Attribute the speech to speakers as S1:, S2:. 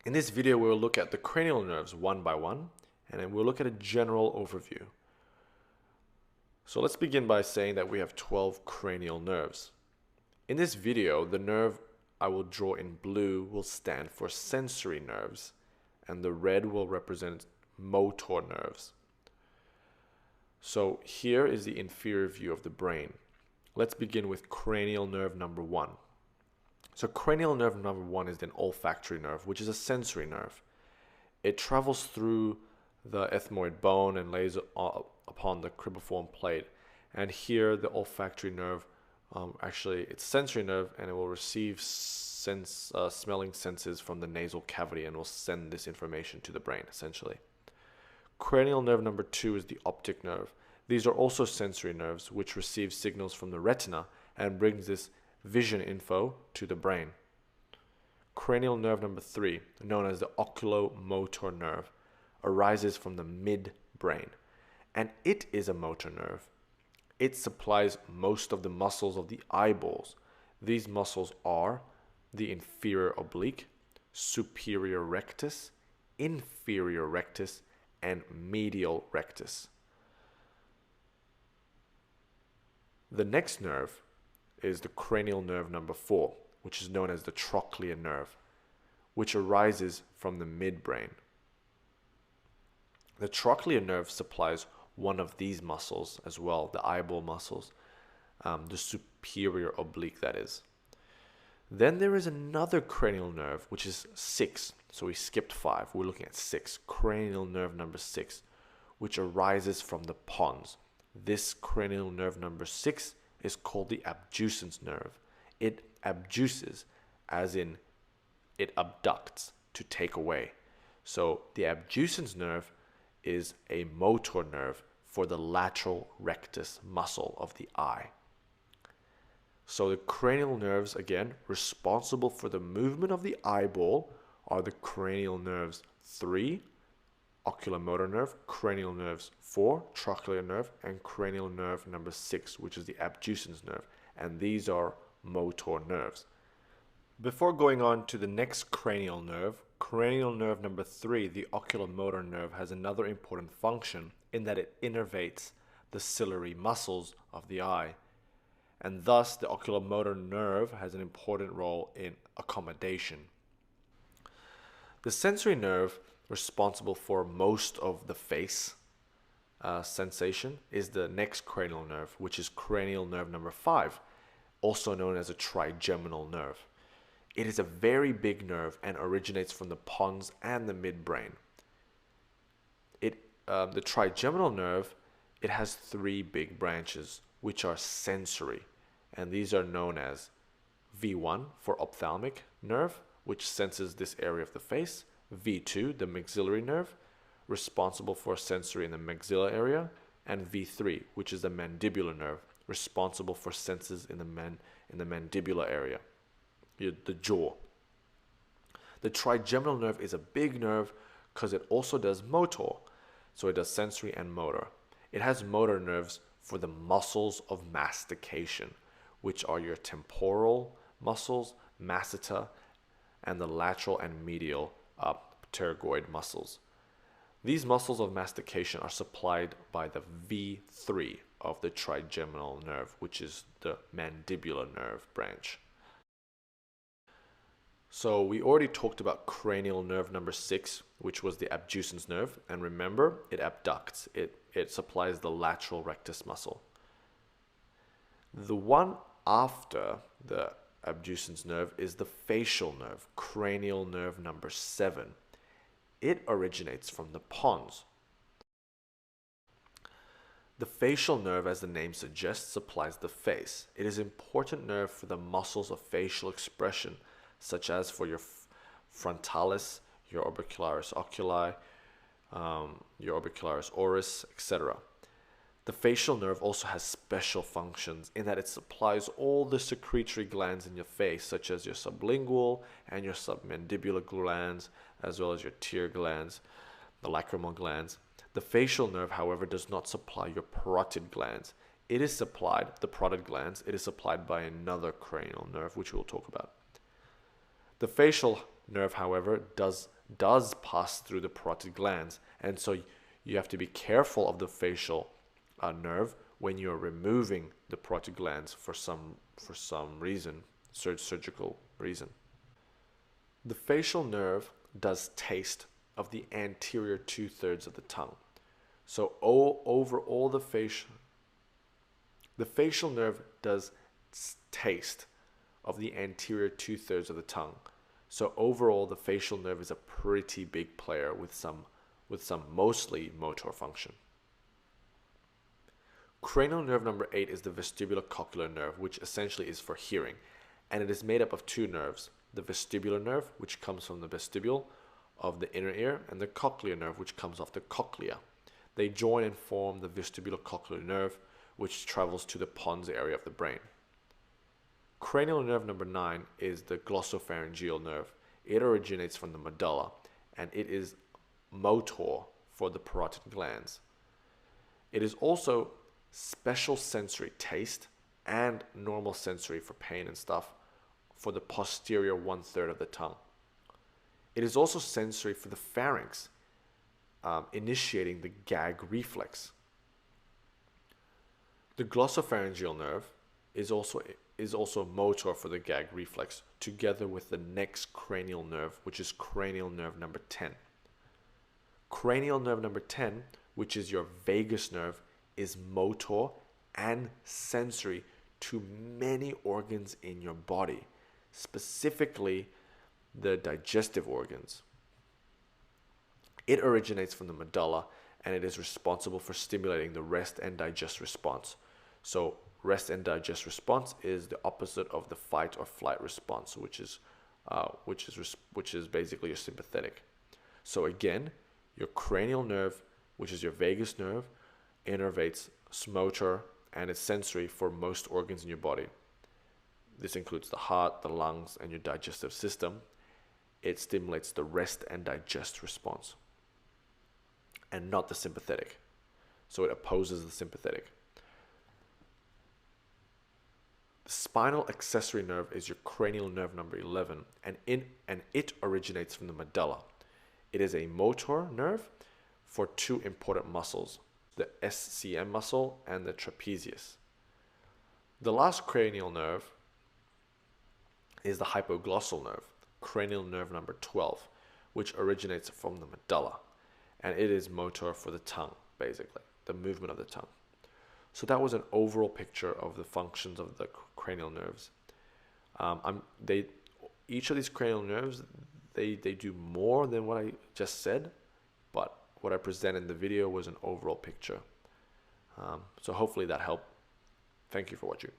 S1: In this video, we'll look at the cranial nerves one by one, and then we'll look at a general overview. So let's begin by saying that we have 12 cranial nerves. In this video, the nerve I will draw in blue will stand for sensory nerves, and the red will represent motor nerves. So here is the inferior view of the brain. Let's begin with cranial nerve number 1. So cranial nerve number 1 is an olfactory nerve, which is a sensory nerve. It travels through the ethmoid bone and lays upon the cribriform plate. And here the olfactory nerve, actually it's sensory nerve, and it will receive smelling senses from the nasal cavity and will send this information to the brain essentially. Cranial nerve number 2 is the optic nerve. These are also sensory nerves which receive signals from the retina and brings this vision info to the brain. Cranial nerve number 3, known as the oculomotor nerve, arises from the midbrain, and it is a motor nerve. It supplies most of the muscles of the eyeballs. These muscles are the inferior oblique, superior rectus, inferior rectus, and medial rectus. The next nerve is the cranial nerve number 4, which is known as the trochlear nerve, which arises from the midbrain. The trochlear nerve supplies one of these muscles as well, the eyeball muscles, the superior oblique, that is. Then there is another cranial nerve, which is 6. So we skipped 5. We're looking at 6. Cranial nerve number 6, which arises from the pons. This cranial nerve number 6 is called the abducens nerve. It abduces, as in it abducts, to take away. So the abducens nerve is a motor nerve for the lateral rectus muscle of the eye. So the cranial nerves, again, responsible for the movement of the eyeball are the cranial nerves 3, oculomotor nerve, cranial nerves 4, trochlear nerve, and cranial nerve number 6, which is the abducens nerve. And these are motor nerves. Before going on to the next cranial nerve number 3, the oculomotor nerve, has another important function in that it innervates the ciliary muscles of the eye. And thus, the oculomotor nerve has an important role in accommodation. The sensory nerve, responsible for most of the face sensation, is the next cranial nerve, which is cranial nerve number 5, also known as a trigeminal nerve. It is a very big nerve and originates from the pons and the midbrain. The trigeminal nerve, it has 3 big branches, which are sensory, and these are known as V1 for ophthalmic nerve, which senses this area of the face, V2, the maxillary nerve, responsible for sensory in the maxilla area, and V3, which is the mandibular nerve, responsible for senses in the mandibular area, the jaw. The trigeminal nerve is a big nerve because it also does motor, so it does sensory and motor. It has motor nerves for the muscles of mastication, which are your temporal muscles, masseter, and the lateral and medial pterygoid muscles. These muscles of mastication are supplied by the V3 of the trigeminal nerve, which is the mandibular nerve branch. So we already talked about cranial nerve number 6, which was the abducens nerve, and remember, it abducts. It supplies the lateral rectus muscle. The one after the abducens nerve is the facial nerve, cranial nerve number 7. It originates from the pons. The facial nerve, as the name suggests, supplies the face. It is an important nerve for the muscles of facial expression, such as for your frontalis, your orbicularis oculi, your orbicularis oris, etc. The facial nerve also has special functions in that it supplies all the secretory glands in your face, such as your sublingual and your submandibular glands, as well as your tear glands, the lacrimal glands. The facial nerve, however, does not supply your parotid glands. It is supplied, the parotid glands, it is supplied by another cranial nerve, which we will talk about. The facial nerve, however, does pass through the parotid glands, and so you have to be careful of the facial nerve when you're removing the parotid glands for some reason, surgical reason. The facial nerve does taste of the anterior 2/3 of the tongue. So over all the facial nerve does taste of the anterior 2/3 of the tongue. So overall, the facial nerve is a pretty big player with some mostly motor function. Cranial nerve number 8 is the vestibulocochlear nerve, which essentially is for hearing, and it is made up of two nerves: the vestibular nerve, which comes from the vestibule of the inner ear, and the cochlear nerve, which comes off the cochlea. They join and form the vestibulocochlear nerve, which travels to the pons area of the brain. Cranial nerve number 9 is the glossopharyngeal nerve. It originates from the medulla, and it is motor for the parotid glands. It is also special sensory taste and normal sensory for pain and stuff for the posterior 1/3 of the tongue. It is also sensory for the pharynx, initiating the gag reflex. The glossopharyngeal nerve is also motor for the gag reflex, together with the next cranial nerve, which is cranial nerve number 10. Cranial nerve number 10, which is your vagus nerve, is motor and sensory to many organs in your body, specifically the digestive organs. It originates from the medulla, and it is responsible for stimulating the rest and digest response. So rest and digest response is the opposite of the fight or flight response, which is basically your sympathetic. So again, your cranial nerve, which is your vagus nerve, innervates motor and is sensory for most organs in your body. This includes the heart, the lungs, and your digestive system. It stimulates the rest and digest response, and not the sympathetic. So it opposes the sympathetic. The spinal accessory nerve is your cranial nerve number 11, and it originates from the medulla. It is a motor nerve for two important muscles, the SCM muscle and the trapezius. The last cranial nerve is the hypoglossal nerve, cranial nerve number 12, which originates from the medulla, and it is motor for the tongue, basically, the movement of the tongue. So that was an overall picture of the functions of the cranial nerves. Each of these cranial nerves, they do more than what I just said, but what I presented in the video was an overall picture. So hopefully that helped. Thank you for watching.